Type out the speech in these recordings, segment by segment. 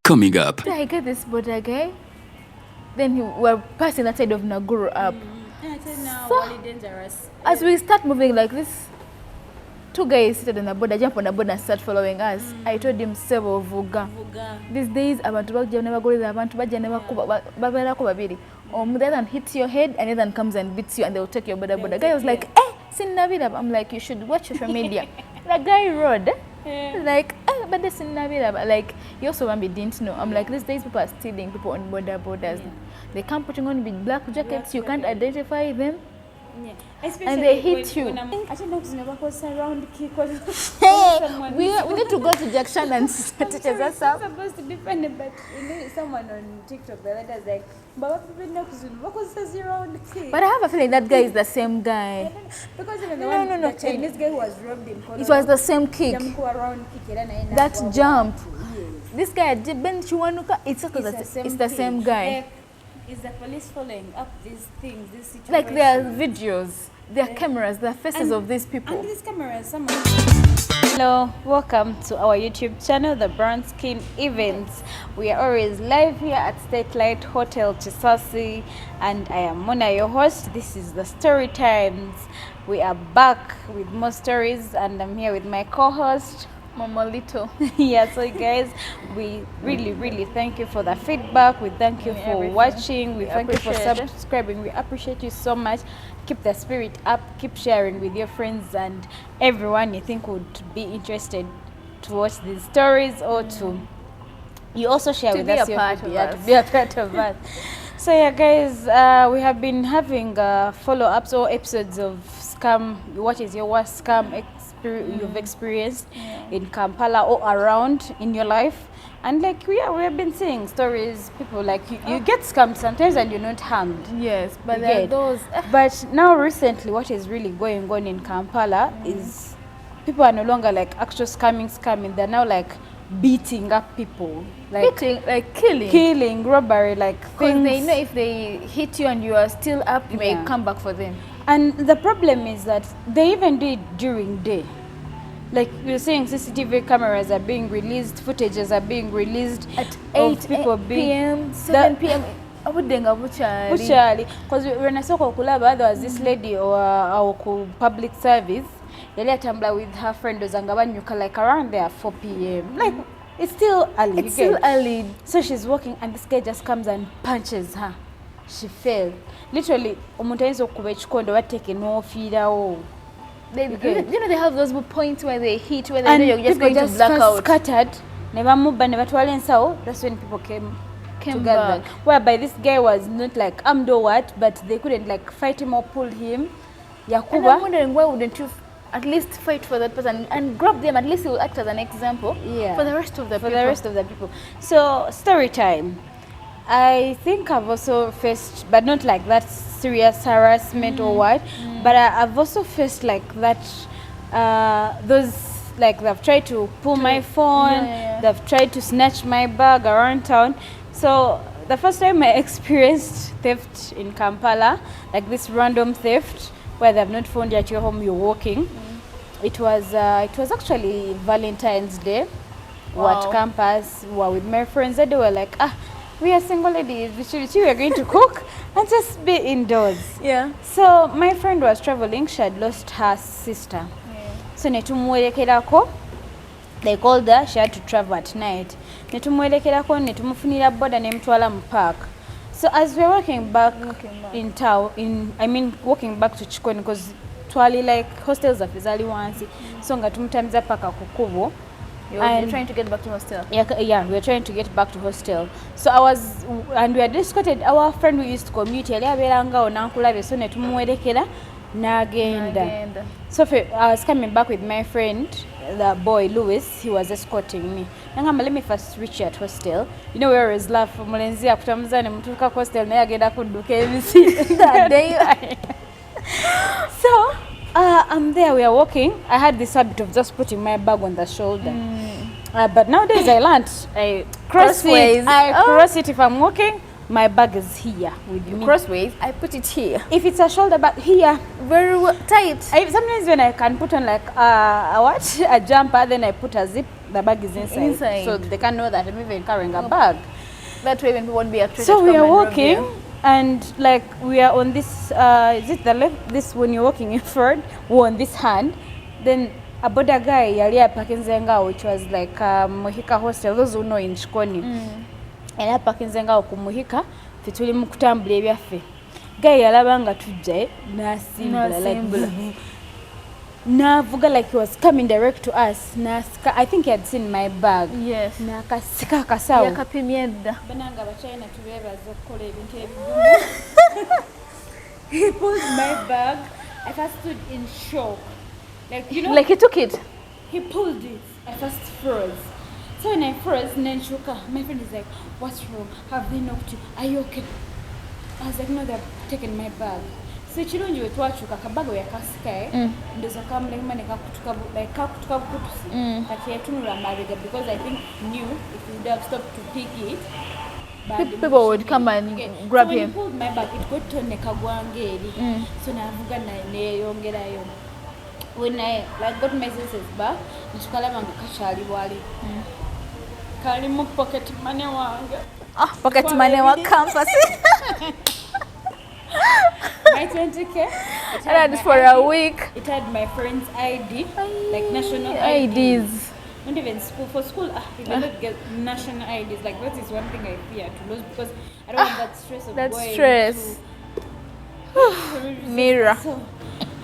coming up. I get this Boda guy. Then we're passing that side of Naguru up. So, dangerous. as we start moving like this, two guys seated on the Boda, jump on the Boda and start following us. I told him several vuga. These days, abantu bajja never go there, abantu bajja never babera ko babiri. The other one hits your head and the other one comes and beats you and they'll take your Boda. The guy was like, sinnabira. I'm like, you should watch social media. The guy rode. Like, but this sinnabira. Like, you also want me didn't know. I'm like, these days people are stealing people on borders. They come putting on big black jackets, you can't identify them. Yeah. And they hit you. I don't know if around kick. We need to go to Jackson and teach us up. Supposed to be funny, but someone on TikTok the other day like, but I have a feeling that guy is the same guy. Because even the Chinese guy who was robbed in Korea, it was the same kick. That jump. Yes. This guy, Ben Kiwanuka, it's the same guy. Is the police following up these things, these situations? Like there are videos, there are cameras, there are faces of these people. And these cameras, Hello, welcome to our YouTube channel, The Brown Skin Events. We are always live here at State Light Hotel, Chisasi, and I am Mona, your host. This is the Story Times. We are back with more stories, and I'm here with my co-host, Mama Little. Yeah, so guys, we really thank you for the feedback. We thank you for watching. We thank you for subscribing. We appreciate you so much. Keep the spirit up. Keep sharing with your friends and everyone you think would be interested to watch these stories or to you also share with us your to be a part of us. So yeah, guys, we have been having follow-ups or episodes of scam. What is your worst scam you've experienced in Kampala or around in your life? And like we have been seeing stories, people like you get scammed sometimes and you're not harmed. Yes, but there are those. But now recently, what is really going on in Kampala is people are no longer like actual scamming. They're now like beating up people, like killing, robbery, like things. They know if they hit you and you are still up, you may come back for them. And the problem is that they even do it during day. Like you're saying, CCTV cameras are being released, footages are being released at 8 p.m., 7 p.m. Because when I saw Kulaba, there was this lady or our public service, with her friend like around there 4 p.m. Like it's still early. It's still early. So she's walking and this guy just comes and punches her. She fell. Literally, they have those points where they hit, where they know you're just going to black out. Scattered. That's when people came together. Back. Whereby this guy was not like armed or what, but they couldn't like fight him or pull him. And I'm wondering why wouldn't you at least fight for that person and grab them? At least it will act as an example for the rest of the people. So story time. I think I've also faced, but not like that serious harassment or what, but I've also faced like that, those like they've tried to pull my phone, they've tried to snatch my bag around town. So the first time I experienced theft in Kampala, like this random theft where they've not found you at your home, you're walking, it was actually Valentine's Day. Wow. At campus, were with my friends, and they were like, we are single ladies, we are going to cook and just be indoors. Yeah. So my friend was traveling, she had lost her sister. So netumuwerekerako, they called her, she had to travel at night. Netumuwerekerako, netumufunira boda nemutwala mu park. So as we were walking back in town, walking back to Chikoni, because twali like hostels are fizali wansi, so nga tumutamiza paka kukubo. You're trying to get back to hostel? Yeah, we were trying to get back to hostel. So we had escorted our friend who used to commute, so netumuwerekera nagenda. So I was coming back with my friend, the boy Louis, he was escorting me. Let me first reach at hostel. You know, we always laugh, mulenzi akutamuzane mutuka hostel naye agenda kudduka ebisi that day. So I'm there, we are walking. I had this habit of just putting my bag on the shoulder. But nowadays I learned, I cross it if I'm walking, my bag is here with me. Crossways, I put it here. If it's a shoulder bag, here. Very well, tight. Sometimes when I can put on like a jumper, then I put a zip, the bag is inside. So they can know that I'm even carrying a bag. That way people won't be attracted. So we are walking, and like we are on this, is it the left? This, when you're walking in front, we're on this hand. Then a Boda guy, yali Pakinzenga, which was like Muhika hostel, those who know in Chikoni. And a Pakinzenga Okumuhika, fituli mukutambula ebyaffe. Guy yalabanga tujja nasimbula like navuga like he was coming direct to us. I think he had seen my bag. Yes. Nakasika kasawo. Yakapimyedda. Bananga bachina tubebaza okukola ebintu ebigumu. He pulled my bag. I first stood in shock. Like, you know, like he took it. He pulled it. I first froze. So when I froze, then Shuka, my friend is like, "What's wrong? Have they knocked you? Are you okay?" I was like, "No, they've taken my bag." So chirungi wetwachuka kabago yakasika ndoza kamulema nekakutuka like kakutuka bukutusi kati yatunula mabega, because I think knew if he would have stopped to pick it, people would come and grab him. So when he pulled my bag, it got to nekagwangeri. So navuga neyongerayo. When I like got my senses back, nchukalama kachali wali. Kalimu pocket money wange. Pocket money wa campus. My 20K. And it's for a week. It had my friend's ID, like national IDs. Not even school. For school, if I don't get national IDs, like that is one thing I fear to lose, because I don't want that stress of that going stress. Mirror. So,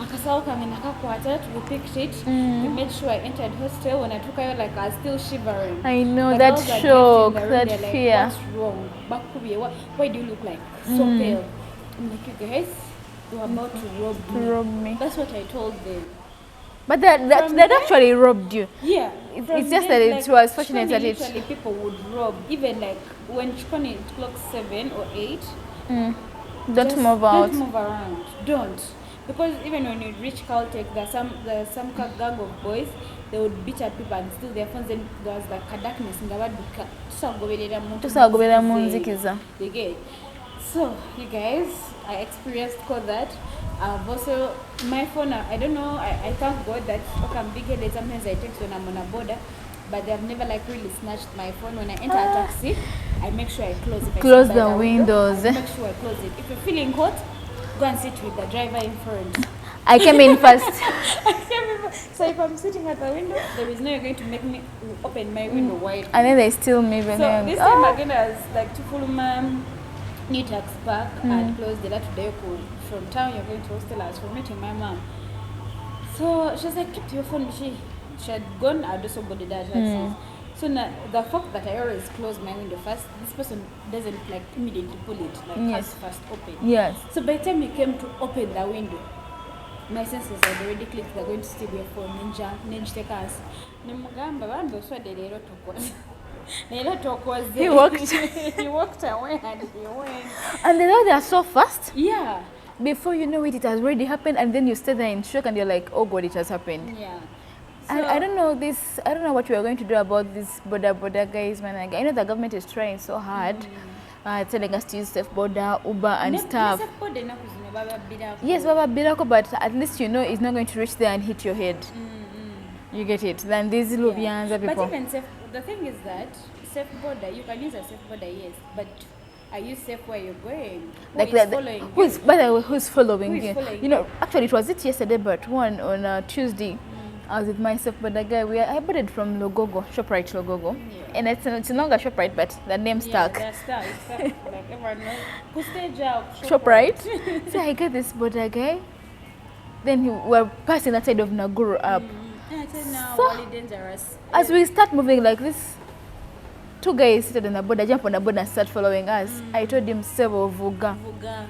akasauka nakakwata, we picked it. We made sure I entered hostel. When I took out, like I was still shivering. I know, but that shock, that like, fear. What's wrong? Bakubi, why do you look like so pale? I'm like, you guys, you're about to rob me. That's what I told them. But that actually robbed you. Yeah. It's just that it was fortunate that it... Literally people would rob. Even like when Chikoni clocks 7 or 8. Don't move out. Don't move around. Don't. Because even when you reach Caltech, there's some gang of boys, they would beat at people and steal their phones. Then there was like a darkness in the world. Tusagoberera munzikiza. You get. So, you guys, I experienced that. I've also, my phone, I don't know, I thank God that I'm big-headed. Sometimes I text when I'm on a border, but they've never like really snatched my phone. When I enter a taxi, I make sure I close it. Close the windows. I make sure I close it. If you're feeling hot, go and sit with the driver in front. I came in first. So if I'm sitting at the window, there is no way going to make me open my window wide. And then they still me. So this time again, I was like to follow my new tax park and close the lot today. From town, you're going to hostel. I was for meeting my mom. So she was like, keep your phone. She had gone. I'd also got the data. So now, the fact that I always close my window first, this person doesn't like immediately pull it, like has first open. Yes. So by the time he came to open the window, my senses had already clicked. They're going to steal your phone. Ninja take us. He walked. He walked away and he went. And they are so fast. Yeah. Before you know it, it has already happened, and then you stay there in shock, and you're like, "Oh God, it has happened." Yeah. So, I don't know this. I don't know what we are going to do about this Boda guys, man. I know the government is trying so hard, telling us to use safe Boda, Uber, and stuff. Yes, Baba Birako, but at least you know it's not going to reach there and hit your head. You get it? Then these Lubians people. But even safe, the thing is that safe Boda, you can use a safe Boda, yes, but are you safe where you're going? By the way, who's following you? You know, actually, it was yesterday, but on Tuesday. I was with myself, but the guy, I bought it from Logogo, ShopRite Logogo. Yeah. And it's no longer ShopRite, but the name stuck. Yeah, stuck. Like everyone knows. ShopRite. So I got this Boda guy. Then we were passing that side of Naguru up. So, dangerous. As we start moving like this, two guys seated on the Boda, jump on the Boda and start following us. I told him several vuga.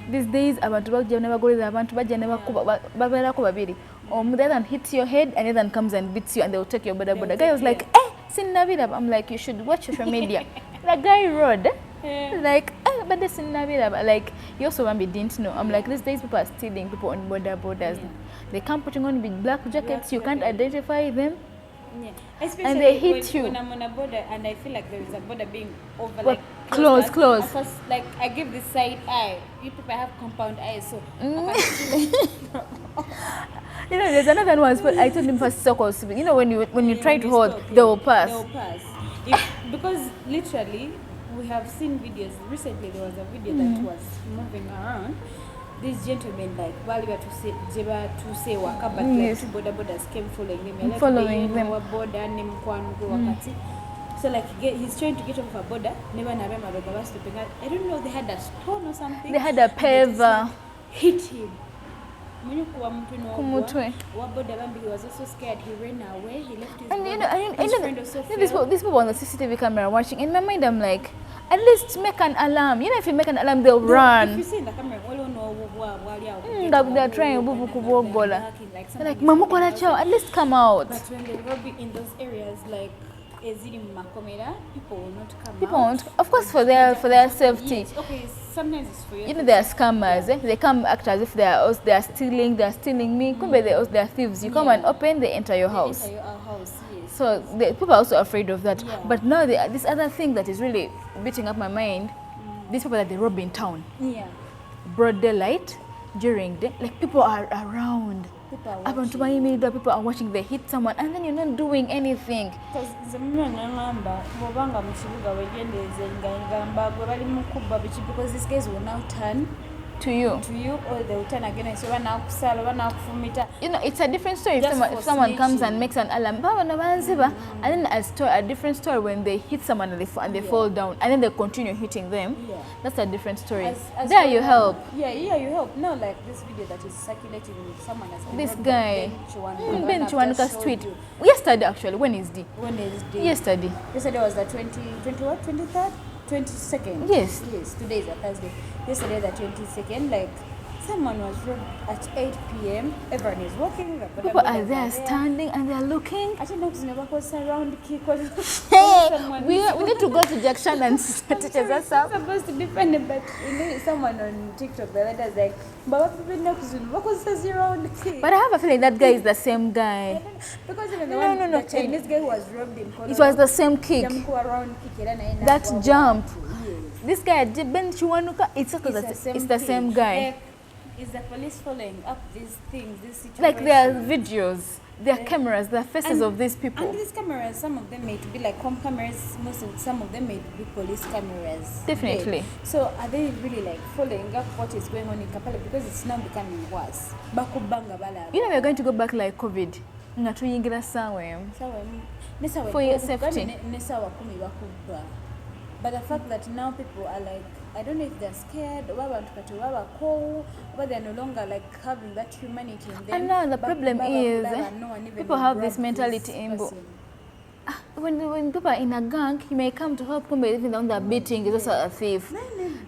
These days, abantu bagya never go there, abantu bagya never babera ko babiri. The other hits your head and the other comes and beats you and they'll take your Boda. The guy was like, Sinnavirab. I'm like, you should watch social media. The guy rode. Like, but this Sinnavirab. Like, you also didn't know. I'm like, these days people are stealing people on Bodas. They come putting on big black jackets. You can't identify them. Yeah, especially and they hit you. When I'm on a border and I feel like there is a border being over, Like, like close. At first, like I give this side eye. You people have compound eyes, so I can see. You know, there's another one. But I told him first circle. You know, when you try to hold, stop, they will pass. They will pass. Because literally, we have seen videos. Recently, there was a video that was moving around. These gentlemen, like, while we were to say waka, but like two borders came following them. Following them. Boda name Kiwanuka wakati. So like he's trying to get off a border. Never was stopping. I don't know. They had a stone or something. They had a paver. Hit him. He was also scared. He ran away. He left his friend also these people on the CCTV camera watching. In my mind, I'm like, at least make an alarm. You know, if you make an alarm, they'll run. If you see in the camera, all know they're trying to Boda. They're like, Mama, at least come out. But when they robbery in those areas, like people will not come People out. won't. Of course, for their safety. Yes. Okay, sometimes it's for you know, they are scammers. They come act as if they are stealing me. Could be they are thieves. You come and open, they enter your house. Yes. So people are also afraid of that. Yeah. But now this other thing that is really beating up my mind, these people that they rob in town. Yeah. Broad daylight, during day, like people are around. People are watching. They hit someone and then you're not doing anything. Because these guys will now turn to you, or they will turn against you. You know, it's a different story if someone comes and makes an alarm. And then a different story when they hit someone and they fall down and then they continue hitting them. Yeah. That's a different story. There you help. Yeah, you help. No, like this video that is circulating with someone has been this guy. Ben Kiwanuka's tweet. Yesterday actually. When is the? Yesterday. Yesterday was the 23rd? 22nd. Yes. Today is a Thursday. Yesterday the 22nd, like someone was robbed at 8 p.m. Everyone is walking. People are there standing and they are looking. I don't know if it's never called surround key. Hey, we need to go to Jackson and teach us up. It's supposed to be funny, but you know, someone on TikTok the other day was like, surround key. But I have a feeling that guy is the same guy. Because even the Chinese guy who was robbed in Colorado, it was the same kick. That jump. This guy, Ben Kiwanuka, it's the same guy. Is the police following up these things, these situations? Like there are videos, there are cameras, there are faces of these people. And these cameras, some of them may be like home cameras, some of them may be police cameras. Definitely. Okay. So are they really like following up what is going on in Kampala? Because it's now becoming worse. You know, we're going to go back like COVID. For your safety. But the fact that now people are like, I don't know if they're scared, but they're no longer like having that humanity in them. And now the problem is people have this mentality when people are in a gang, he may come to help, even though they're beating, is also a thief.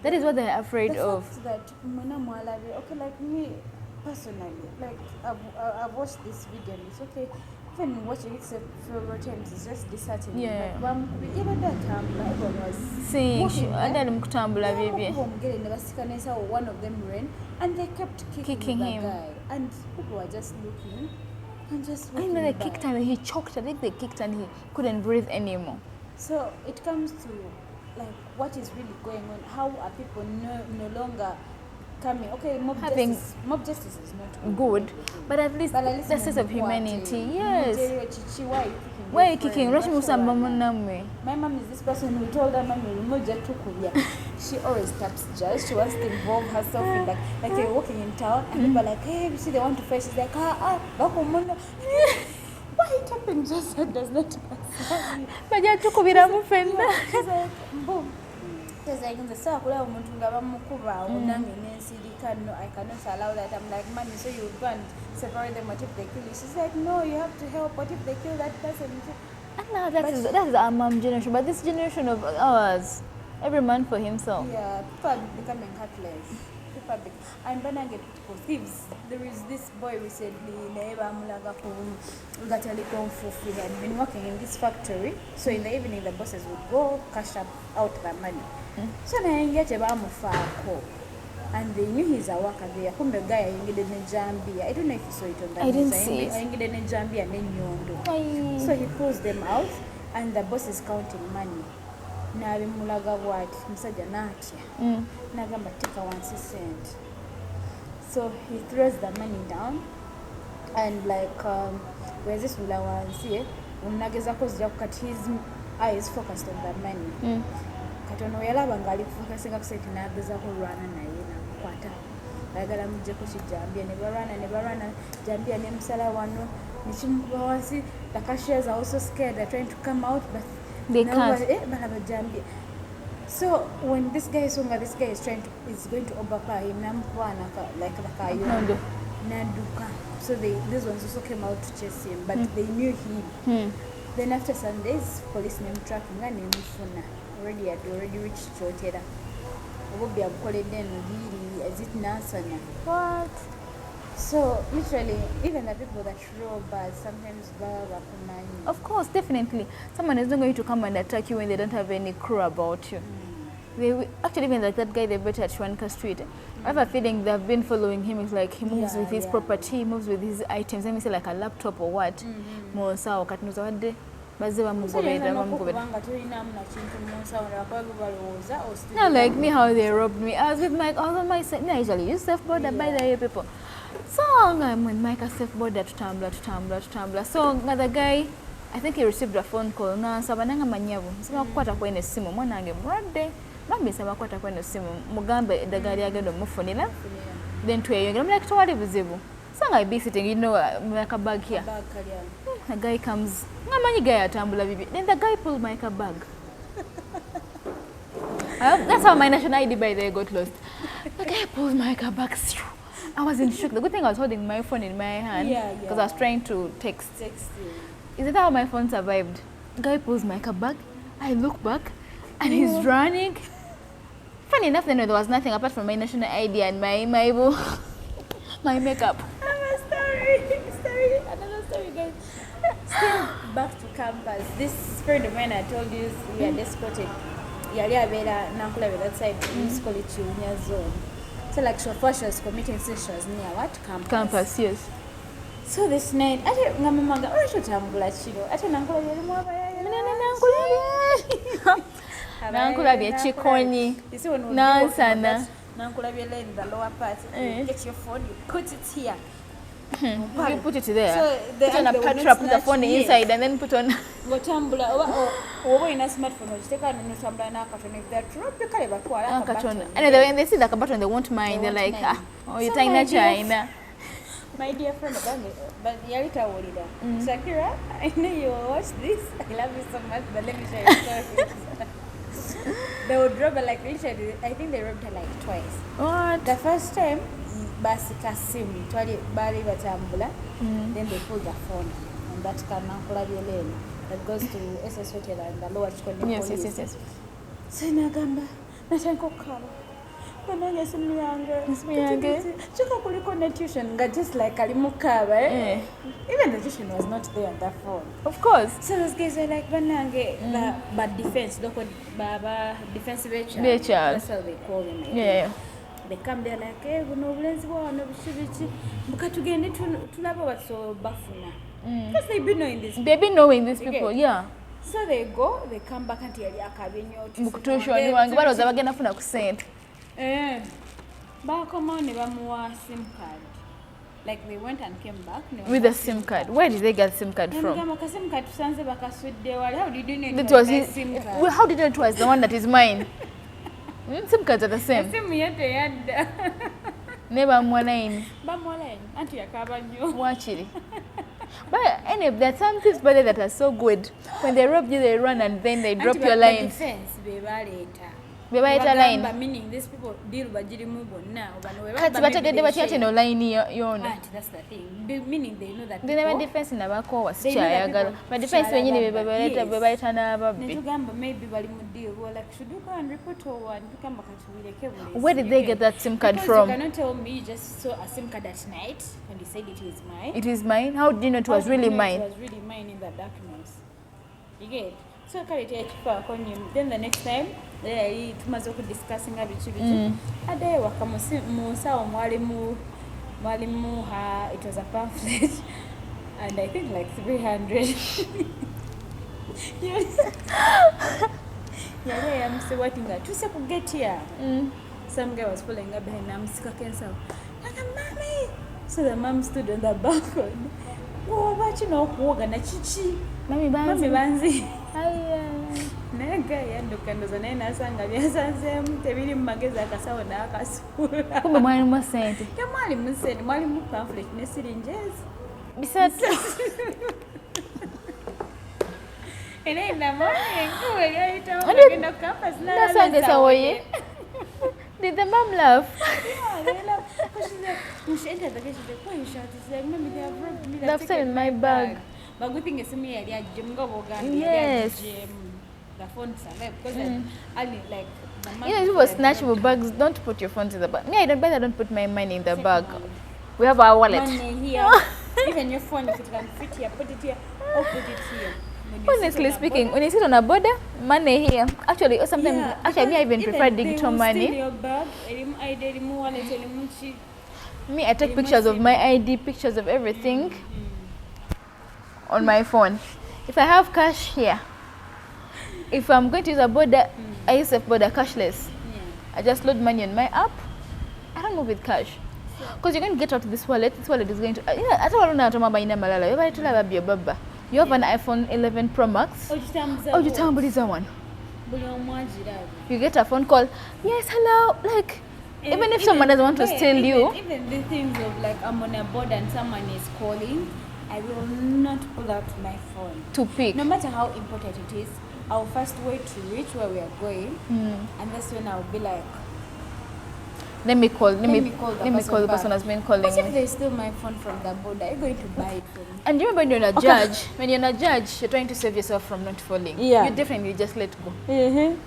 That is what they're afraid of. That, okay, like me personally, like I've watched this video and it's okay. Even watching it several times, it's just disheartening. Yeah. Like, even that time, everyone was seeing one of them ran and they kept kicking him. Guy. And people were just looking and just I know they kicked and he choked. I think they kicked and he couldn't breathe anymore. So it comes to like what is really going on. How are people no longer coming? Okay, mob justice is not good, but at least the sense of humanity. Yes. Why are you kicking? My mom is this person who told her she always taps judge. She wants to involve herself in like they're walking in town and people are like, hey, you see they want to fight. She's like, why tapping just does not concern me. She's like, boom. Because like in the circle, I cannot allow that. I'm like, mommy, so you go and separate them. What if they kill you? She's like, no, you have to help. What if they kill that person? And now that is our mom generation, but this generation of ours, every man for himself. Yeah, people are becoming heartless. I'm gonna get for thieves. There is this boy recently, he had been working in this factory. So in the evening, the bosses would go cash out the money. So na ingia cheba mufako. and they knew he's a worker there. Kumbe guy ayingide ne jambia. I don't know if you saw it on that I didn't news. see it. Ayingide ne jambia ne nyondo. So he pulls them out and the boss is counting money. N'abimulaga bw'ati musajja n'atya. N'agamba take 1 cent. So he throws the money down and like wezisula wansi unagezako zijja kukati his eyes focused on the money. Katono yalaba ngali kufocusinga ku sente n'agezako lwana naye namukwata. Ayagala mujjeko kijambia ne barwana jambia ne musala wano nikimukuba wansi. The cashiers are also scared. They're trying to come out but they can't. Jambia. So when this guy is trying to is going to overpower him, like the kayo naduka. So these ones also came out to chase him, but they knew him. Then after some days, police name tracking and name Funa already reached Chotera. Obobi abukolede really as it nasanya. What? So literally, even the people that rob us sometimes baba kumani. Of course, definitely. Someone is not going to come and attack you when they don't have any clue about you. Actually, even like that guy they bet at Kiwanuka Street. I have a feeling they've been following him. It's like he moves with his property, he moves with his items. Let me say like a laptop or what. Mosa wakatunuza wade baziba mugobera. Not like me how they robbed me. I was with Mike. I was on my side. I usually use safe Boda by the way people. So I'm with Mike safe Boda to Tumblr. So the guy, I think he received a phone call. Na sabananga manyabu. Sima kukwata kwene simu mwanange murade. Bambi sema kwata kwene simu mugambe edagari agendo mufunira. Then tweyongera I'm like twali buzibu. So I be sitting, you know, like a bag here. The guy comes. Ngamanyi guy atambula bibi. Then the guy pulls my bag. That's how my national ID by the way got lost. The guy pulls my bag. I was in shock. The good thing I was holding my phone in my hand because I was trying to text. Is that how my phone survived? The guy pulls my bag. I look back and he's running. Funny enough, then there was nothing apart from my national ID and my makeup. Another story, guys. Still back to campus. This friend of mine I told you we had escorted. Yali abera nankulabe that side in school Chiunya zone. So like she was committing sessions near what campus? Campus, yes. So this night, ate ngamamaga orachotambula chiro. Ate nankulabe yali mwaba nankulabe chikonyi. Nansana. Nankulabe in the lower part. You get your phone, you put it here. You put it there. So put on a patra, put the phone inside and then put on. Gotambula oba ina smartphone ojiteka notambula n'akatono if they're tropical kale batwala akatono. And when they see the button they won't mind. They're like, oh, you're China China. My dear friend but yalita wolida. Shakira, I know you watch this. I love you so much, but let me share a story. They would rob her like literally, I think they robbed her like twice. What? The first time basi kasimu twali bali batambula, then they pulled the phone and that car nankulabe lane that goes to SS Hotel and the lower Chikondi police. Yes. So nagamba natanko kaba bananya simu yange chika kuliko net tuition nga just like alimukaba even the tuition was not there on that phone, of course. so those guys were like banange the bad defense doko baba defensive HR, that's how they call them. Yeah. They come there like buno obulenzi bwano bishibiki mukatugende tulaba baso bafuna because they've been knowing these people. Yeah. So they go, they come back and yali akabenyo mukutushoni wange baloza bagenda funa ku sente bakoma ne bamuwa SIM card. Like they went and came back with a SIM card. Where did they get SIM card from? SIM card tusanze bakasudde wali. How did you know it was his SIM card? Well, how did you know it was the one that is mine? SIM cards are the same. SIM yete yadda Never mwana bamwala anti yakaba nnyo wachiri. But anyway, there are some thieves by there that are so good. When they rob you, they run and then they drop your lines. Defense bebaleta. Bebaleta line. Meaning these people deal bajirimu bonna obano Kati bategedde batyate no line yono. That's the thing. Meaning they know that they never defense nabako wasikyayagala. But defense wenyini bebaleta n'ababbi. Netugamba maybe bali mu deal. We're like, should you go and report or what? Tukamba katubileke bulesi. Where did they get that SIM card from? You cannot tell me you just saw a SIM card at night and you said it is mine. It is mine? How did you know it was really mine? It was really mine in the darkness. You get? So kale teyakifaako nnyo. Then the next time yali tumaze okudiscussinga biki addayo waka mu nsawo mwalimu it was a pamphlet and I think like 300. Yali yamusewati nga tuse ku gate here. Some guy was following up behind namusikako ensawo. Like, mommy! So the mom stood on the balcony. Oh, bachi n'okuwoga na kiki. Mami banzi. Naye gayi yadduka ndoza naye nasanga byasanzeemu tebiri mu magezi akasawo n'akasuula. Kumbe mwalimu ssente. Mwalimu ssente, mwalimu pamphlet ne syringes. Bisatu. And in the morning, we are going to campus. Did the mom laugh? Yeah, they laugh. Because she entered the gate, she's like, why you shout? She's like, Mommy, they have robbed me. They've taken my bag. But good thing is, me, I had gym go yes. The phone survived because I like. You know, people snatch your bags. Don't put your phones in the bag. Me, I don't put my money in the bag. We have our wallet. Money here. Even your phone, if it can fit here, put it here or put it here. Honestly speaking, when you sit on a Boda, money here. Actually, or sometimes, me, I even prefer digital money. Your bag, me, I take pictures of my ID, pictures of everything on my phone. If I have cash here, if I'm going to use a Boda, I use a Boda cashless. I just load money on my app. I don't move with cash. Because you're going to get out this wallet is going to... I don't know how to you have an iPhone 11 Pro Max. Oh, you tell me one. You get a phone call. Yes, hello. Like, even if someone doesn't want to steal you. Even the things of like I'm on a board and someone is calling, I will not pull out my phone. To pick. No matter how important it is, I'll first wait to reach where we are going. And that's when I'll be like, let me call the person who's been calling. What if they steal my phone from the board? Are you going to buy it from me? And you remember when you're a judge, you're trying to save yourself from not falling. Yeah. You definitely just let go.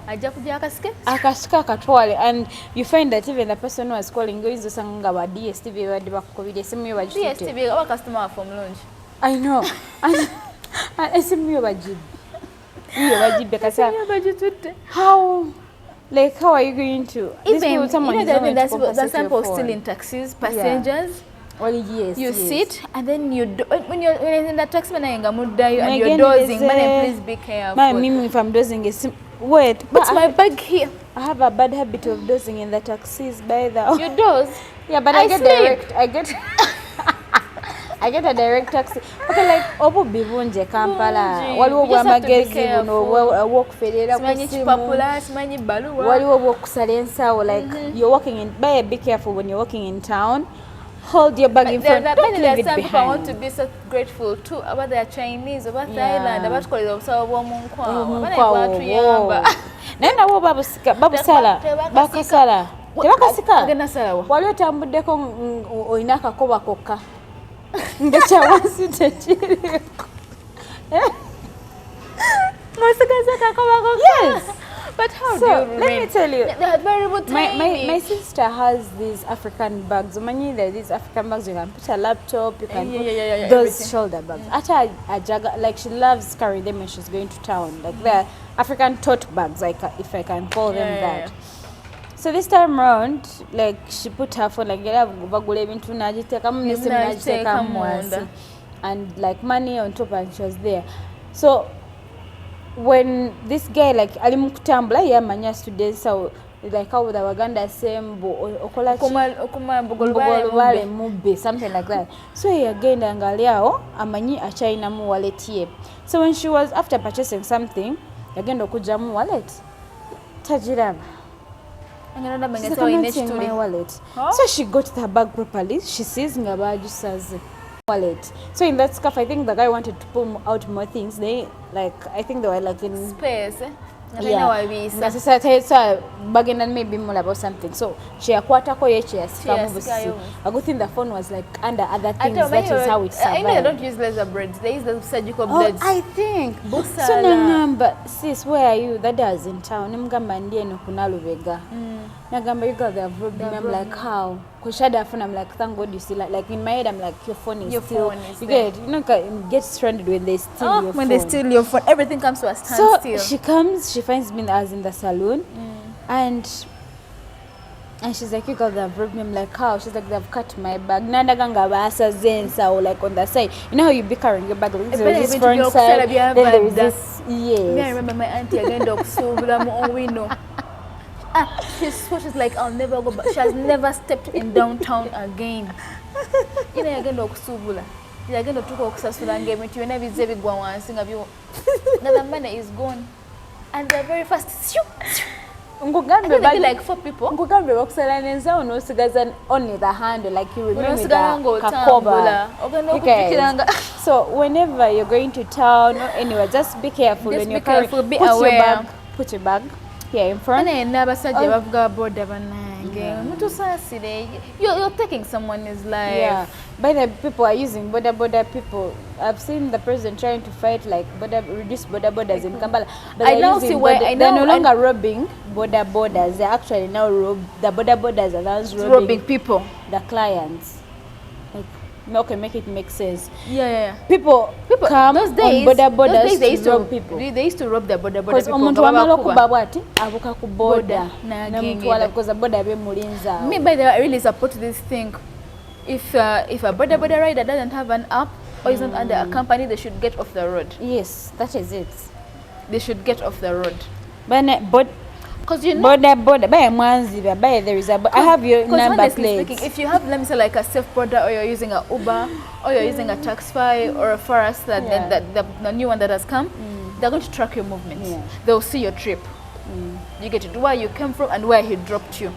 Akasika katwale, and you find that even the person who was calling goes to sanga wa DSTV wa dibakubide simu wa DSTV our customer from lunch. I know. And simu wa jibu. How are you going to? Even the sample still in taxis, passengers. Well, yes. You sit and then when you're in the taxi and you're dozing. Please be careful. If I'm dozing, wait. What's my bag here? I have a bad habit of dozing in the taxis. By the you doze? Yeah, but I get a direct taxi. Okay, like obu bivunje Kampala. Waliwo bwa magezi buno wokuferera kusimu. Simanyi baluwa. Waliwo wokusala ensawo like you're walking in. Be careful when you're walking in town. Hold your bag in front. Don't leave it behind. People want to be so grateful too about their Chinese, about Thailand, about Nenda wo babusala. Bakasala. Tebakasika. Waliwo tambuddeko oyina akakoba kokka. Ngecha wansi tekiriko. Yes. But how so, do you let me tell you, they're very tiny. My sister has these African bags. These African bags, you can put a laptop, you can put those everything. Shoulder bags. Actually, like she loves carrying them when she's going to town. Like they're African tote bags, like if I can call them that. So this time around, like she put her phone, like and like money on top, and she was there. So when this guy like alimukutambula yamanya students, so like how the Waganda sembo okolachi mubbe something like that. So he again angaliao amanyi achaina mu wallet ye. So when she was after purchasing something agenda okuja mu wallet tajiraba my wallet. Huh? So she got the bag properly. She sees ngabaju says wallet. So in that scarf, I think the guy wanted to pull out more things. I think they were like in space. Yeah. So bagging and maybe more about something. So she acquired a good thing the phone was like under other things. That is how it survived. I know they don't use laser braids. They use the surgical blades. I think. So but sis, where are you? That is in town. Nagamba, you girls, they have robbed me. I'm like, how? Because Shada phone, I'm like, thank God you still, like in my head, I'm like, your phone is still, you get, you know, get stranded when they steal your phone. When they steal your phone, everything comes to a standstill. So she comes, she finds me as in the saloon, and she's like, you girls have robbed me. I'm like, how? She's like, they've cut my bag. Nanda ganga basa zensa, or like on the side. You know how you be carrying your bag, like this front side, then there is this, yes. I remember my auntie again, dog so we know. She's like, I'll never go back. She has never stepped in downtown again. You know, again, dog subula. You again, dog took successful and gave me to you. Never is every one and sing of you. Another man is gone, and they're very fast. Ngugambe like 4 people. Ngugambe wakusalanenza onosigaza only the handle, like you remember the kakoba. Okay. So whenever you're going to town or anywhere, just be careful when you're carrying. Be aware. Put your bag here in front. You're taking someone's life. Yeah. By the people are using Boda people. I've seen the president trying to fight like reduce borders in Kampala. But I now see why they're no longer robbing borders. They're actually now the borders are now robbing people, the clients. Like, okay, make it make sense. Yeah. People come those days, on borders they used to rob people. They used to rob the border people. Because omuntu wamala okubabwati abuka ku border namutwala because border be mulinza. Me by the way, I really support this thing. If a border rider doesn't have an app or is not under a company, they should get off the road. Yes, that is it. They should get off the road. Because you know, border, there is a. I have your number plate. If you have, let me say, like a safe border, or you're using a Uber, or you're using a Taxify, or a Forest, the new one that has come, they're going to track your movements. Yeah. They'll see your trip. You get it, where you came from and where he dropped you.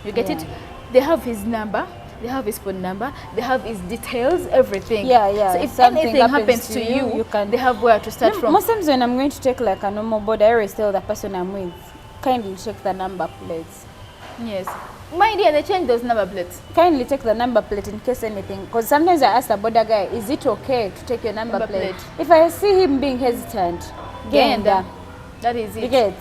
You get it. They have his number. They have his phone number, they have his details, everything. Yeah. So if anything happens to you they have where to start from. Most times when I'm going to take like a normal border, I always tell the person I'm with, kindly check the number plates. Yes. My dear, they change those number plates. Kindly take the number plate in case anything. Because sometimes I ask the border guy, is it okay to take your number plate? If I see him being hesitant, that is it. You get?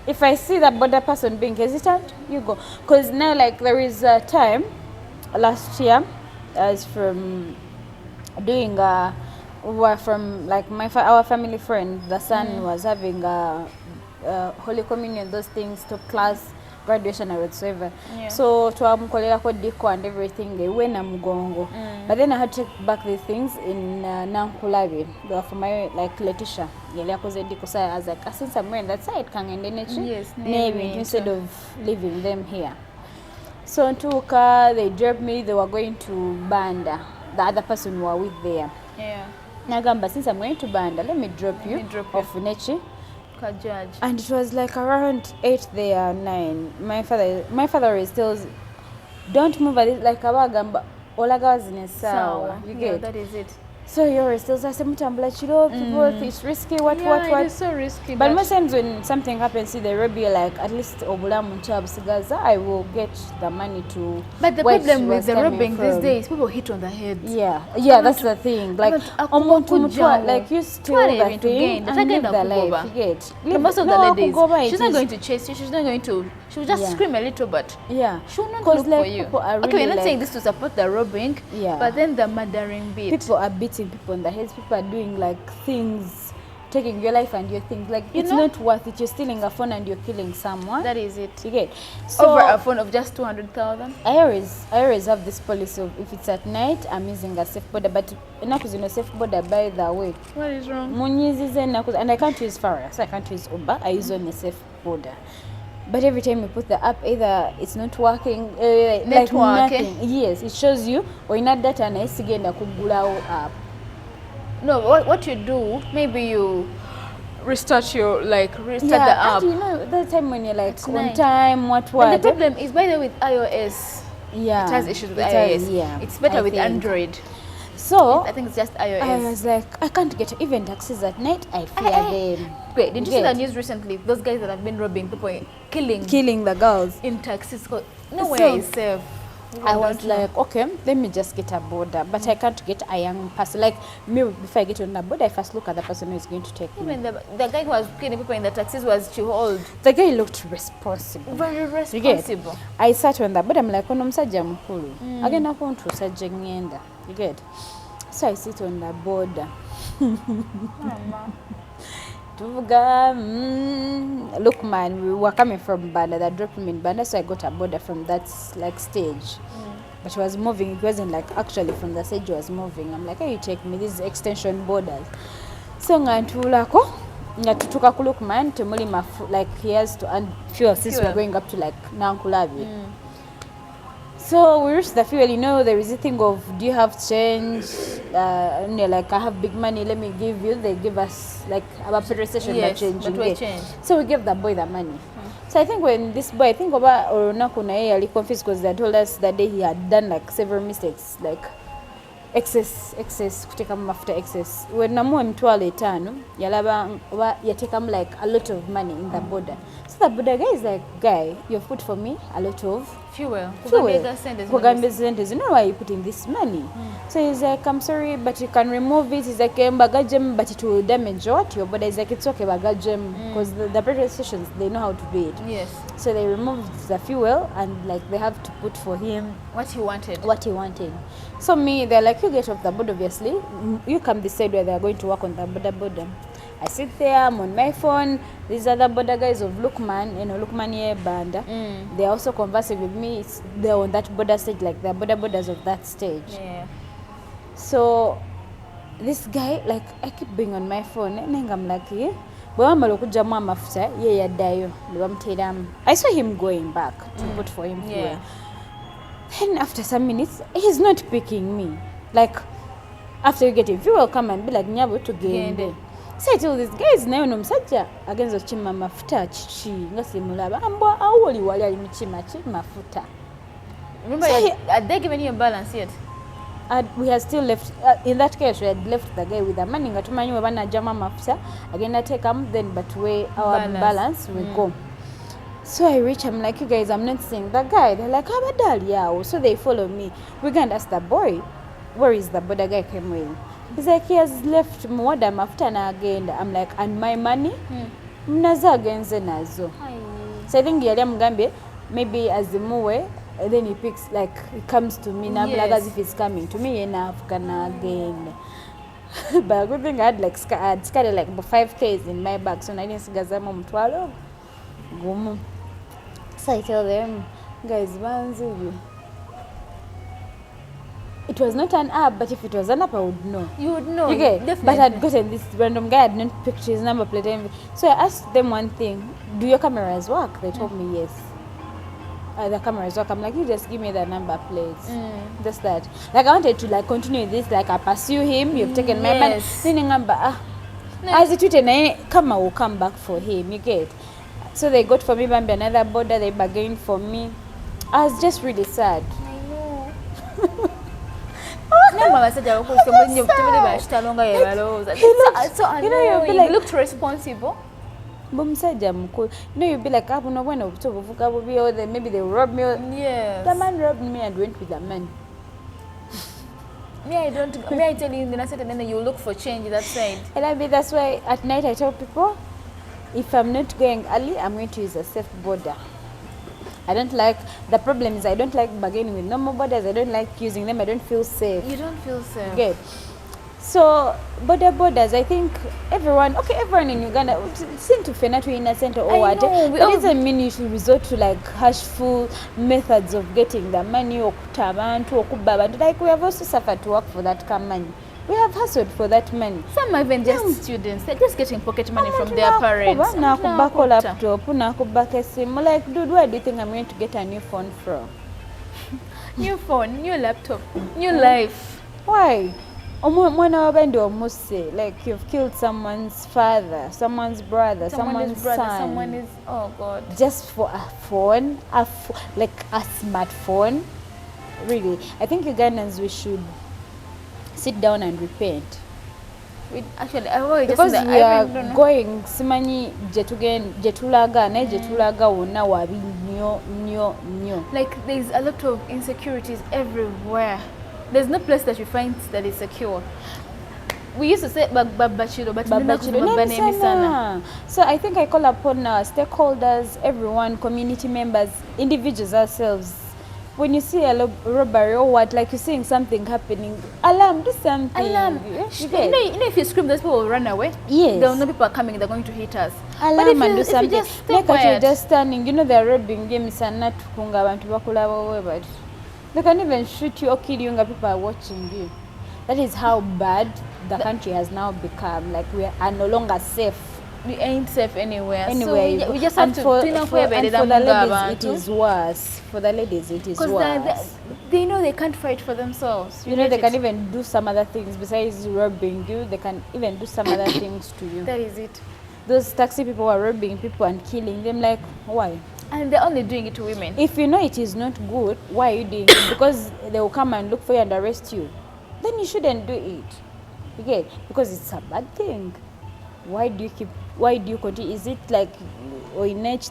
If I see the border person being hesitant, you go. Because now like there is a time, last year, I was from doing from like our family friend, the son was having Holy Communion, those things, top class, graduation or whatsoever. Yeah. So twamukolera ko diko and everything they went mugongo. But then I had to take back these things in Nankulabi. They were for my like Letitia. So I was like, since I'm wearing that side, can I instead of leaving them here. So they dropped me, they were going to Banda. The other person who were with there. Yeah. Nagamba, since I'm going to Banda, let me drop you off Nechi. And it was like around 8 there, 9. My father is still, don't move at it like Abagamba. Olaga's in a sour. You get that is it. So you're still people, it's risky, what? It's so risky. But most times when something happens, see they rob you, like at least I will get the money to. But the problem with the robbing these days, people hit on the head. Yeah, that's the thing. Like like you steal the thing and live the life. You get. Most of the ladies, she's not going to chase you. She's not going to. She'll just scream a little, but she will not look for you. Okay, we're not saying this to support the robbing, but then the murdering bit. People are beating people on the heads. People are doing like things, taking your life and your things. Like it's not worth it. You're stealing a phone and you're killing someone. That is it. You get. So over a phone of just 200,000. I always have this policy of if it's at night, I'm using a safe border. But safe border by the way. What is wrong? And I can't use Farah, so I can't use Uber. I use only safe border. But every time you put the app, either it's not working, like nothing. Yes, it shows you or in that data and it's again the Kugulao app. No, what you do, maybe you restart the app. And you know that time when you're like on time, what? And the problem is, by the way, with iOS. Yeah, it has issues with iOS. It's better with Android. So I think it's just iOS. I was like, I can't get even taxis at night. I fear them. Wait, did you see the news recently? Those guys that have been robbing people, killing the girls in taxis. Nowhere is safe. I was like, okay, let me just get a Boda, but I can't get a young person. Like me, before I get on a Boda, I first look at the person who is going to take me. Even the guy who was killing people in the taxis was too old. The guy looked responsible. Very responsible. I sat on that Boda, I'm like, ono musajja mukulu. Again, I want to sajja ngenda. You get? So I sit on the Boda. Mama. Tuvuga, look man, we were coming from Banda, that dropped me in Banda, so I got a Boda from that like stage. But it was moving, it wasn't like actually from the stage, it was moving. I'm like, hey, you take me, these extension borders. So ngantulako, ngatutuka ku look man, temuli like he has to earn fuel since we're going up to like Nankulabi. So we reached the fuel, you know, there is a thing of, do you have change? Like, I have big money, let me give you. They give us, like, our petrol station, yes, change. But we change. So we gave the boy the money. So I think when this boy, I think about Oronaku na yeye confused because they told us that day he had done, like, several mistakes, like, excess, kuteka mafuta excess. When namuwe mtwale tano, yalaba, yateka like, a lot of money in the border. So the border guy is like, guy, you've put for me a lot of fuel. You know why you put in this money? So he's like, I'm sorry, but you can remove it. He's like, bagajem, but it will damage what your border. He's like, it's okay, bagajem, because the petrol stations, they know how to do it. Yes. So they removed the fuel and like they have to put for him what he wanted. So me, they're like, you get off the board, obviously. You come this side where they're going to work on the border. I sit there, I'm on my phone. These other border guys of Lukman, Lukman here, Banda. They're also conversing with me. They're on that border stage, like the borders of that stage. Yeah. So this guy, like, I keep being on my phone, and I'm like, yeah. I saw him going back to put for him fuel. Yeah. Then after some minutes, he's not picking me. Like, after you get a fuel, come and be like, Nyabo to Gende. So I tell this guys, na yono msajja agenzo chima mafuta chichi ngasi mulaba ambwa awoli wali ali mchima mafuta. Remember, so had they given you a balance yet? We had still left, in that case we had left the guy with the money ngatumanyi we bana jama mafuta again I take them then but we our balance we go. So I reach, I'm like, you guys, I'm not seeing the guy. They're like, how about that? So they follow me. We go and ask the boy, where is the border guy came with? He's like, he has left more than after na again. I'm like, and my money? Mnaza agenze nazo. So I think yali mgambe, maybe as the mowe, and then he picks, like, he comes to me, now like as if he's coming to me, and African again. But a good thing I had like, I had scattered like 5Ks in my bag, so I didn't see gazama mtwalo. Gumu. So I tell them, guys, it was not an app, but if it was an app, I would know. You would know. Okay, definitely. But I'd gotten this random guy, had not picked his number plate. So I asked them one thing, do your cameras work? They told me yes. The cameras work. I'm like, you just give me the number plates. Just that. Like, I wanted to like continue this, like I pursue him, you've taken my money. Then number, as it written, Kama will come back for him, you get. So they got for me Bambi another border, they bargained for me. I was just really sad. I know. You looked responsible. You know, you'd be like, maybe they robbed me. Yes. The man robbed me and went with the man. May I tell you in the night and then you look for change that side. And that's why at night I tell people, if I'm not going early, I'm going to use a safe border. I don't like, the problem is I don't like bargaining with normal borders. I don't like using them. I don't feel safe. You don't feel safe. Good. So, borders, I think everyone in Uganda seem to feel not innocent or what. It doesn't mean you should resort to like harshful methods of getting the money or kutabantu or kubabantu. Like we have also suffered to work for that money. We have hustled for that money. Some are even just students. They're just getting pocket money from their parents. Like, dude, where do you think I'm going to get a new phone from? New phone, new laptop, new life. Why? Like you've killed someone's father, someone's brother, someone's son. Someone is, oh God. Just for a phone, like a smartphone. Really, I think Ugandans, we should sit down and repent. Actually, because we are going simanyi jetulaga wonna wabinyo nyo. Like there's a lot of insecurities everywhere. There's no place that you find that is secure. We used to say babachiro, but so I think I call upon stakeholders, everyone, community members, individuals ourselves. When you see a robbery or what, like you're seeing something happening, alarm, do something. Alarm. You know, if you scream, those people will run away. Yes. They'll know people are coming, they're going to hit us. Alarm, but if and you, do something. If you just stay quiet. You're just standing, you know they're robbing games and not but they can even shoot you or kill you when people are watching you. That is how bad the country has now become. Like we are no longer safe. We ain't safe anywhere. Anyway, so we just have to clean up where for the ladies, it is worse. For the ladies, it is worse. Because they know they can't fight for themselves. You know, they can even do some other things besides robbing you. They can even do some other things to you. That is it. Those taxi people are robbing people and killing them. Like, why? And they're only doing it to women. If you know it is not good, why are you doing it? Because they will come and look for you and arrest you. Then you shouldn't do it. Okay? Because it's a bad thing. Why do you continue? Is it like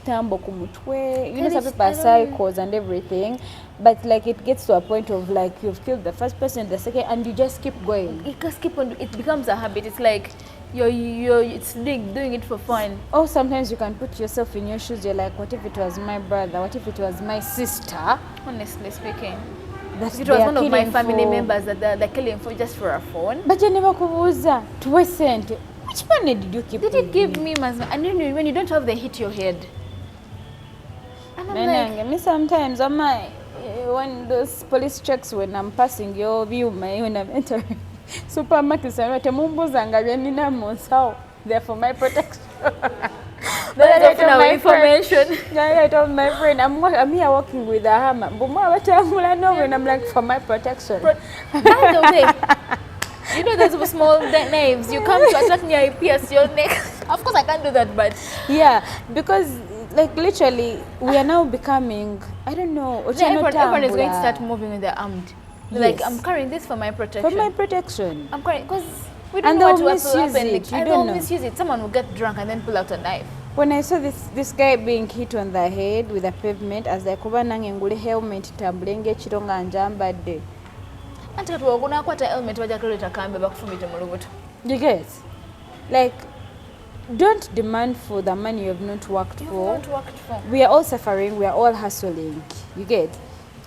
tambo kumutwe? You know, some people are psychos and everything, but like it gets to a point of like you've killed the first person, the second, and you just keep going. You just keep on. It becomes a habit. It's like it's doing it for fun. Or sometimes you can put yourself in your shoes. You're like, what if it was my brother? What if it was my sister? Honestly speaking. That it was one of my family members that they're killing for just for a phone. But you never kubuza to sent. Which money did you keep? Did you give me Mazma? And then when you don't have, they hit your head. And I'm like, me sometimes on my when those police checks when I'm passing your view, when I'm entering supermarkets, they're for my protection. That's our information. I told my friend, I'm here working with a hammer. And I'm like, for my protection. By the way, you know those small knives, you come to attack me, I pierce your neck. Of course I can't do that, but... Yeah, because like literally, we are now becoming, I don't know. Everyone is going to start moving when they're armed. Yes. Like, I'm carrying this for my protection. For my protection. I'm carrying, because we don't know what will happen. And they'll misuse it. Someone will get drunk and then pull out a knife. When I saw this guy being hit on the head with a pavement, as the kuba nangengule helmet tambulenge chironga njambadde. You guys, like, don't demand for the money you have not worked for. We are all suffering. We are all hustling. You get.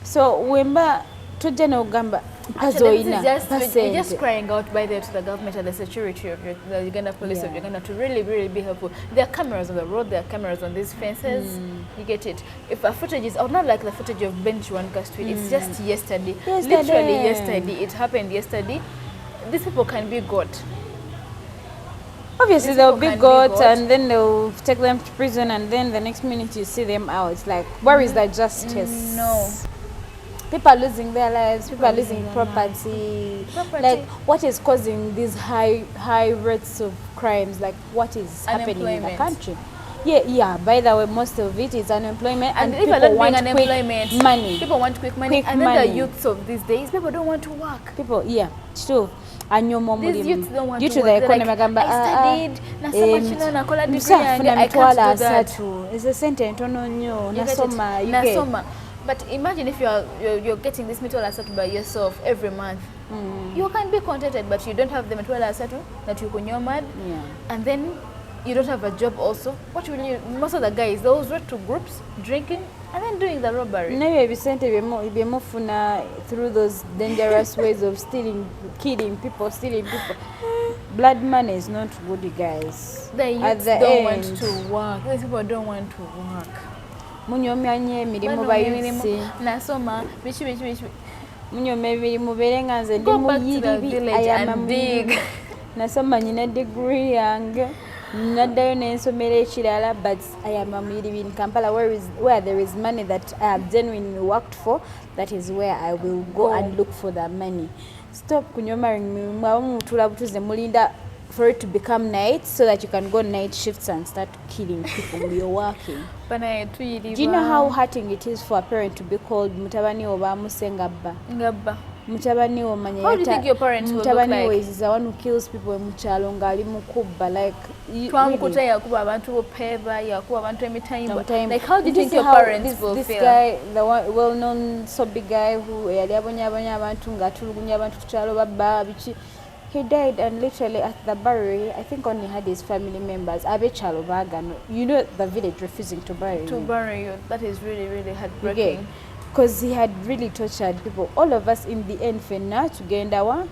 So wemba tujana ugamba. You're just crying out by there to the government and the security of the Uganda police of Uganda to really, really be helpful. There are cameras on the road, there are cameras on these fences. You get it. If a footage is, or not like the footage of Kiwanuka Street, it's just yesterday. Literally yesterday. It happened yesterday. These people can be got. Obviously, they'll be got and then they'll take them to prison and then the next minute you see them out. Like, where is the justice? No. People are losing their lives, people are losing property. Like, what is causing these high rates of crimes? Like, what is happening in the country? Yeah. By the way, most of it is unemployment, and people want quick money. People want quick money, and then the youths of these days, people don't want to work. People, true. These youths don't want due to to work. the economy, like, I studied, I can't do that. It's a sentence, nasoma. But imagine if you're getting this metwala asatu by yourself every month. You can be contented, but you don't have the metwala asatu that you can mad. And then you don't have a job also. What will you? Most of the guys, they always resort to groups, drinking, and then doing the robbery. Now through those dangerous ways of killing people. Blood money is not good, guys. The youths don't want to work. These people don't want to work. Munyomyanye emirimu bayusi nasoma bichi munyoma emirimu berenga nze ndi muyiribi ayamamuyiga nasoma nyina degree yange naddayo n'ensomera ekirala but ayamamuyiribi in Kampala where there is money that I have genuinely worked for. That is where I will go and look for the money. Stop kunyoma emirimu abamu mutula butuze mulinda for it to become night so that you can go night shifts and start killing people when you're working. Do you know how hurting it is for a parent to be called mutabani oba musengabba? Ngabba. mutabani wo manya How do you think your parents will look mutabani like? is the one who kills people mukyalo ngali mukubba like Twamukuta yakuba abantu bopeva yakuba abantu emitayimba. Sometime. Like how do you Did think see your how parents will this feel? guy, the well-known sobby guy who yali abonyabonya abantu ngatulugunya abantu kukyalo babba biki, he died, and literally at the burial, I think only had his family members. Abechalo bagano, you know, the village refusing to bury you. To bury you, that is really, really heartbreaking. Because he had really tortured people. All of us in the end, fena tugenda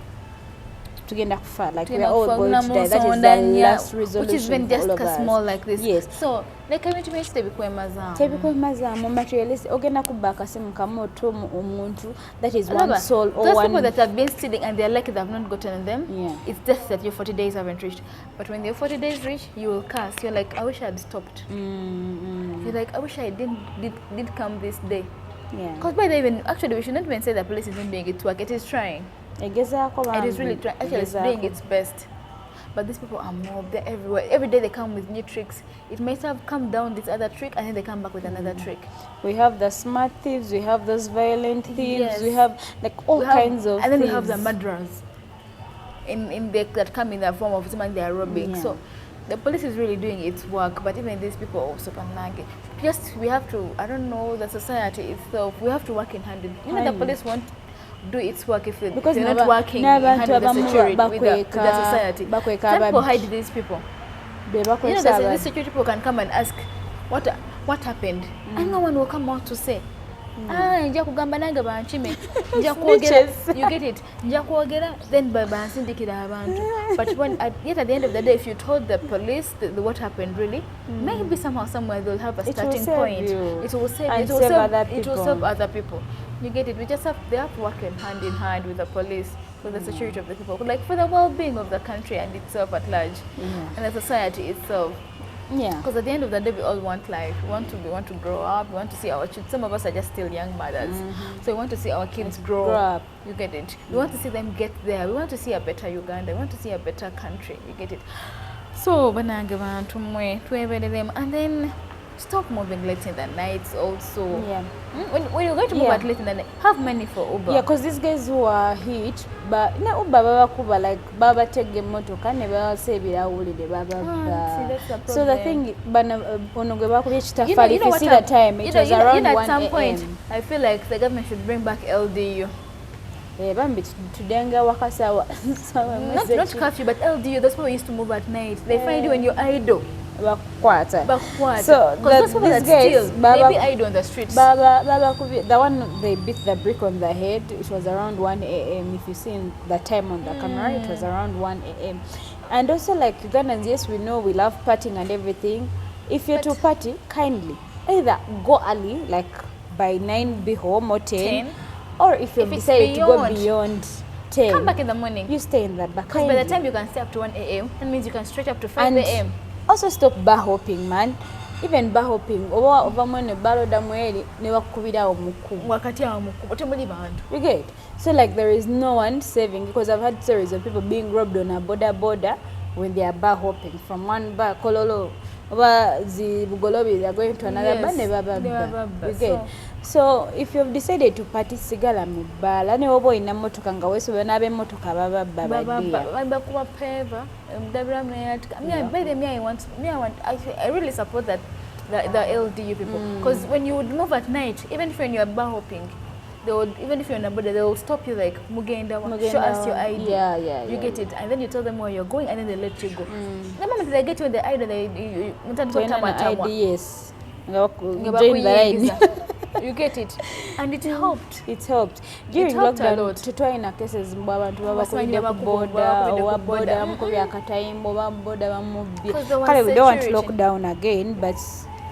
kufa, like we are all going to die. That is the last resolution, which is when just all of a us. small like this. Yes. So like community means tebikwemazamu. Tebikwemazamu materialist ogenda kubba akasimu kamoto omuntu, that is one soul or those one. people that have been stealing and they're lucky they have not gotten them. Yeah. It's just that your 40 days haven't reached. But when your 40 days reach, you will curse. You're like, I wish I had stopped. You're like, I wish I did come this day. Yeah. Because by the even actually we shouldn't even say the police isn't doing its work. It is trying. It is really trying. Actually, it's doing its best. But these people are mobbed. They're everywhere. Every day they come with new tricks. It might have come down this other trick and then they come back with another trick. We have the smart thieves. We have those violent thieves. Yes. We have like all kinds of. And then thieves. we have the murderers. That come in the form of someone they are robbing. Yeah. So the police is really doing its work, but even these people also panage. Just we have to, I don't know, the society itself, we have to work in hand. You know, the police won't do its work if they're not working in hand with the security, with the society. Some people hide these people. You know, these security people can come and ask, what happened? And no one will come out to say. Nja kugamba nange banchime nja kwogera, you get it, nja kwogera, then bansindikira abantu. But when yet at the end of the day, if you told the police what happened really, maybe somehow somewhere they'll have a starting point. It will save other people. You get it. They have to work hand in hand with the police, with the security of the people, like for the well-being of the country and itself at large, and the society itself. Yeah. Because at the end of the day, we all want life. We want to grow up. We want to see our children. Some of us are just still young mothers, so we want to see our kids grow up. You get it. We want to see them get there. We want to see a better Uganda. We want to see a better country. You get it. So banange bantu mwe tuebere them, and then stop moving late in the nights also. Yeah. When you're going to move at late in the night, have money for Uber. Yeah, because these guys who are hit, but na Uber baba kuba like baba tege motoka ne baba sebira ulide baba. So the thing bana onogwe bakubye kitafali, if you see the time it was around 1 at some point I feel like the government should bring back LDU. Bambi tudenga wakasawa. Not curfew, but LDU. Those people used to move at night. They find you when you're idle. So these guys, maybe idle on the streets. The one they beat the brick on the head, it was around 1 a.m. If you see the time on the camera, it was around 1 a.m. And also like Ugandans, yes, we know we love partying and everything. If you're to party, kindly either go early, like by 9 be home, or 10. Or if you decide to go beyond 10, come back in the morning. You stay in the back. Because by the time you can stay up to 1 a.m., that means you can stretch up to 5 a.m. Also stop bar hopping, man. Even bar hopping. Over mwene balo damweli ne wakubira omukubu. Wakati omukubu temuli bantu. You get? So like there is no one saving, because I've had stories of people being robbed on a Boda when they are bar hopping from one bar Kololo over the Bugolobi, they are going to another bar. Never. You get? So if you have decided to party sigala mubala ne obo ina motoka nga weso banabe motoka baba kuba peva I really support that the LDU people, because when you would move at night, even if you're bar hopping, they would, even if you're in a border, they will stop you like Mugenda, show us your ID. You get it, and then you tell them where you're going, and then they let you go. The moment they get you the ID, they ID, yes. You get it, and it helped. It helped during lockdown. To try in cases abantu babakubide ku boda mukubi akatayimbo baboda bamubbi. We don't want lockdown again, but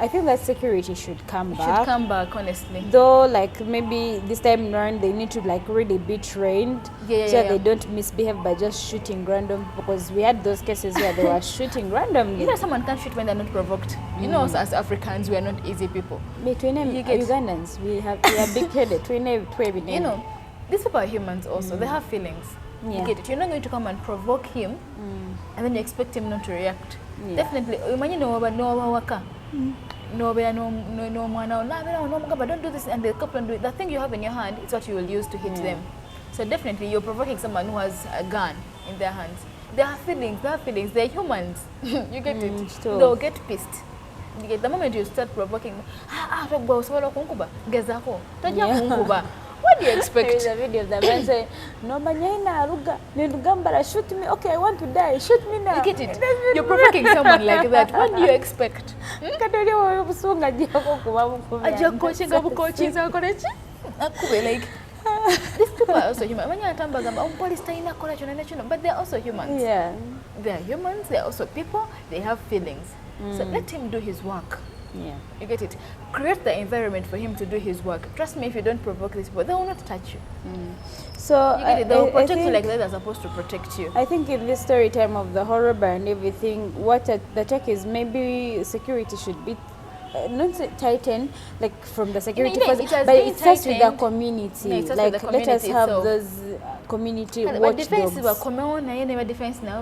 I think that security should come back. Should come back, honestly. Though, like maybe this time around, they need to like really be trained, so they don't misbehave by just shooting random. Because we had those cases where they were shooting randomly. You know, someone can't shoot when they're not provoked. You know, as Africans, we are not easy people. Ugandans, we are big-headed. You know, these people are humans also. They have feelings. You get it. You're not going to come and provoke him, and then you expect him not to react. Definitely. No, don't do this, and the couple do it. The thing you have in your hand is what you will use to hit them. So definitely you're provoking someone who has a gun in their hands. They have feelings, they're humans. You get it? Sure. They'll get pissed. You get, the moment you start provoking, what do you expect? There is a video of the man saying, no, Banyana, shoot me. Okay, I want to die. Shoot me now. You get it? You're provoking someone like that. What do you expect? Like, these people are also human. But they're also humans. Yeah. They're humans, they're also people, they have feelings. So let him do his work. Yeah. You get it? Create the environment for him to do his work. Trust me, if you don't provoke these people, they will not touch you. So You get it? They will protect you like they're supposed to protect you. I think in this story time of the horror bar and everything, what the take is maybe security should be not tightened, like from the security No, force, but it starts with the community. No, it starts like with the let us community have itself. those community But defense watchdogs. never defense now.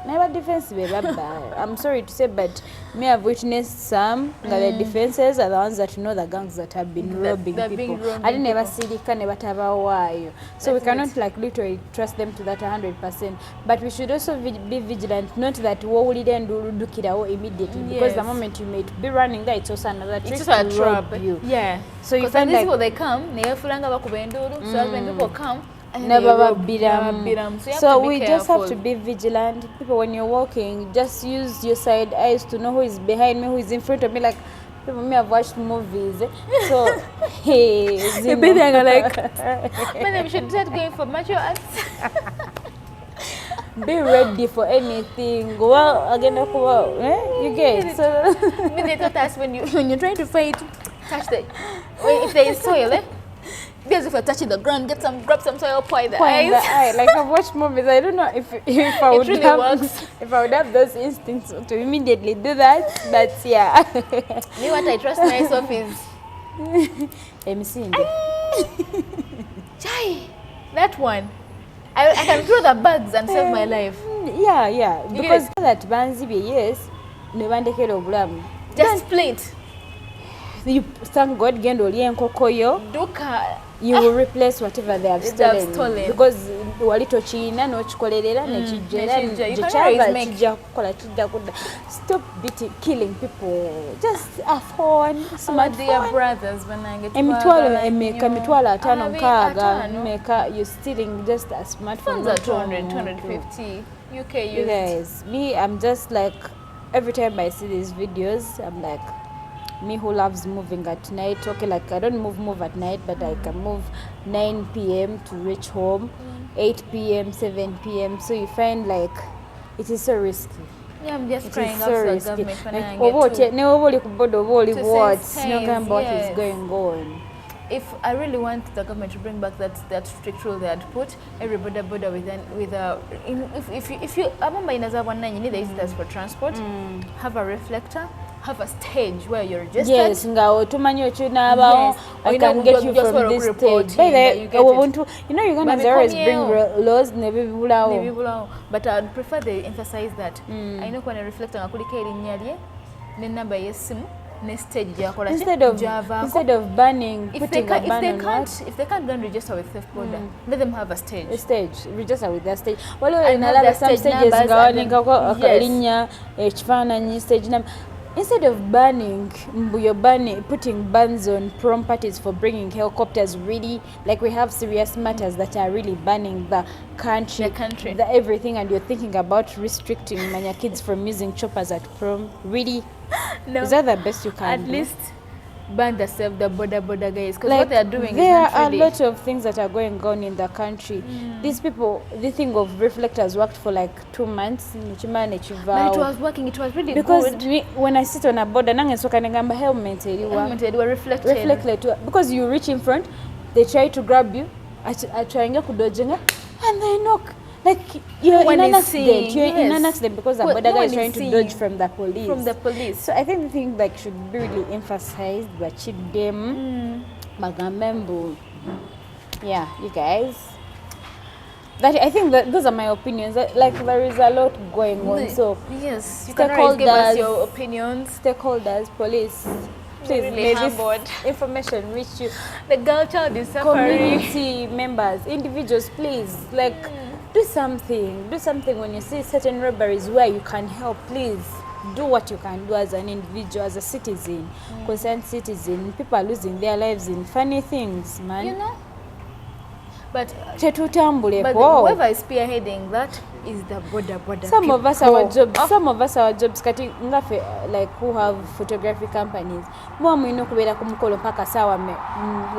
Never defense be baba. I'm sorry to say, but me have witnessed some the defenses are the ones that know the gangs that have been robbing people. I didn't never see the never why. So we cannot like literally trust them to that 100%. But we should also be vigilant. Not that what will then do kidao immediately, because the moment you may be running there, it's also another trick to rob you. Yeah. So you Because find these like people, they come, so when people come, and never beat beat them. them. So, you have So to be we just have to careful. be vigilant. People, when you're walking, just use your side eyes to know who is behind me, who is in front of me. Like people may have watched movies, so hey, You'll be there like, man, we should start going for martial arts. be ready for anything. Well, again, you get so. They taught us when you're trying to fight, touch the, if there is soil, because if you're touching the ground, grab some soil, point the Point the eyes. eye. Like I've watched movies. I don't know if I would really have works. if I would have those instincts to immediately do that. But yeah. Me, what I trust myself is, MC. Chai, that one. I can throw the bags and save my life. Yeah. You Because that banzi be yes, nebandekera obulamu. Just play it. You thank God gendo oli enkokoyo. Duka. You will replace whatever they have They have stolen. stolen. Because walito china n'okikolerera nekijera nekyava kijja kukola kijja kudda. Stop killing people. Just a phone, Dear smartphone. brothers, banange. Emitwalo emeka mitwalo 5 nkaaga meka you stealing just a smartphone. Phones are 200, 250 UK used. You guys, me, I'm just like, every time I see these videos, I'm like, me who loves moving at night, okay, like I don't move at night, but I can move 9 p.m. to reach home, 8 p.m., 7 p.m. So you find like, it is so risky. Yeah, I'm just It crying is out so to the risky. government when Like, I get to. oba oli ku boda oba oli to what, save no saves, what yes. is going on. If I really want the government to bring back that strict rule they had put, every border with a if you abamba inaza one you need the visitors for transport, have a reflector, have a stage where you're registered. Yes, nga tumanyi okinaabawo, I can get you from this stage. By the way, you know Ugandans always bring laws nebibulawo. But I would prefer they emphasize that. I know when a reflector ngakuliko erinnya lye n'ennamba y'essimu ne stage gyakola instead of banning, putting a ban on what? If they can't go and register with Theft Border, let them have a stage. Register with their stage. And Waliwo have some the stage stages numbers nga and then- wanikako Yes. erinnya ekifaananyi stage number. Instead of banning, you're putting bans on prom parties for bringing helicopters, really, like we have serious matters that are really banning the country, everything, and you're thinking about restricting manya kids from using choppers at prom. Really? No. Is that the best you can At do? least ban themselves the border guys, because Like, what they're doing there is not are really. a lot of things that are going on in the country. These people, the thing of reflectors worked for like 2 months. But it was working, it was really because good. me, when I sit on a border, nange nsoka negamba helmet eriwa. They were reflected. Because you reach in front, they try to grab you, atryinga kudojenga, and they knock. Like you're in an accident. You're in an accident because the border guy is trying to dodge from the police. So I think the thing like should be really emphasized, but cheap them, magamembu. Yeah, you guys. That I think that those are my opinions. Like there is a lot going on. So yes, you can always give us your opinions. Stakeholders, police, please, really may this humbled. information reach you. The girl child is suffering. Community members, individuals, please, like, do something. Do something when you see certain robberies where you can help. Please do what you can do as an individual, as a citizen, concerned citizen. People are losing their lives in funny things, man. You know? But Whoa. whoever is spearheading that is the Boda Some people. of us our jobs kati ngafe like who have photography companies mwa mwino kubeera ku mukolo mpaka sawa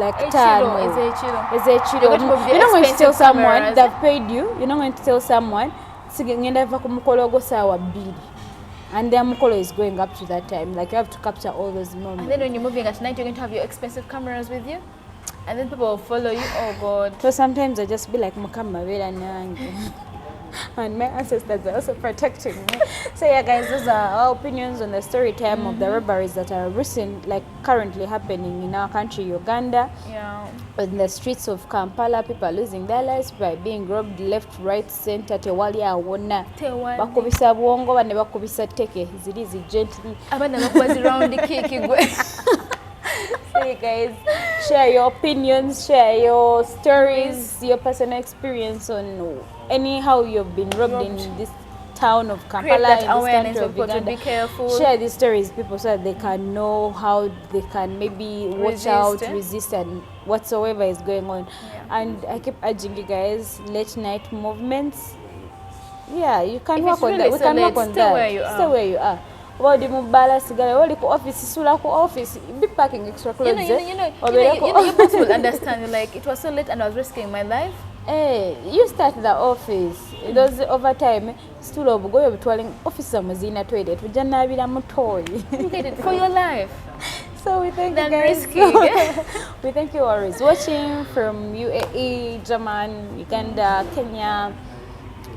like tano ezechiro. You're not going to tell someone they've paid you. You're not going to tell someone ngenda va ku mukolo go sawa 2 and their mukolo is going up to that time. Like you have to capture all those moments. And then when you're moving at night, you're going to have your expensive cameras with you. And then people will follow you. Oh God. So sometimes I just be like Mukama Vera Nangi. And my ancestors are also protecting me. So yeah guys, those are our opinions on the story time of the robberies that are currently happening in our country, Uganda. Yeah. In the streets of Kampala, people are losing their lives by being robbed left, right, center. Tewali awona. Bakubisa bwongo bane bakubisa teke. Zirizi gently. Abana bakubazi round the cake gwe. So you guys, share your opinions, share your stories, your personal experience on how you've been robbed in this town of Kampala, in this country of Uganda. Be careful. Share these stories, people, so that they can know how they can maybe watch out, resist, and whatsoever is going on. Yeah. And I keep urging you guys, late night movements. Yeah, you can work on that. We can work on that. Stay where you are. Wadi mubala sigara wali ku office sula ku office be packing extra clothes. You both will understand. Like it was so late and I was risking my life. Hey, you start the office. Those overtime stool obugoyo butwaling office zamuzina toilet ujanabira mutoyi. You get it for your life. So we thank you guys. We thank you always watching from UAE, Japan, Uganda, Kenya,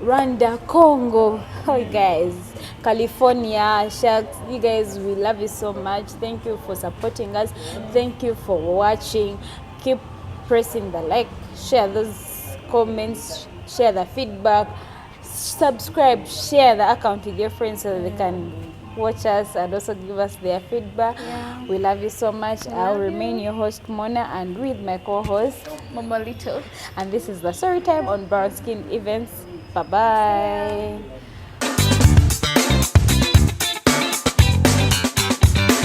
Rwanda, Congo. Hi guys, California, Sharks. You guys, we love you so much. Thank you for supporting us. Thank you for watching. Keep pressing the like, share those comments, share the feedback, subscribe, share the account with your friends so that they can watch us and also give us their feedback. Yeah. We love you so much. I'll remain your host Mona, and with my co-host Mama Little. And this is the story time on Brown Skin Events. Bye bye.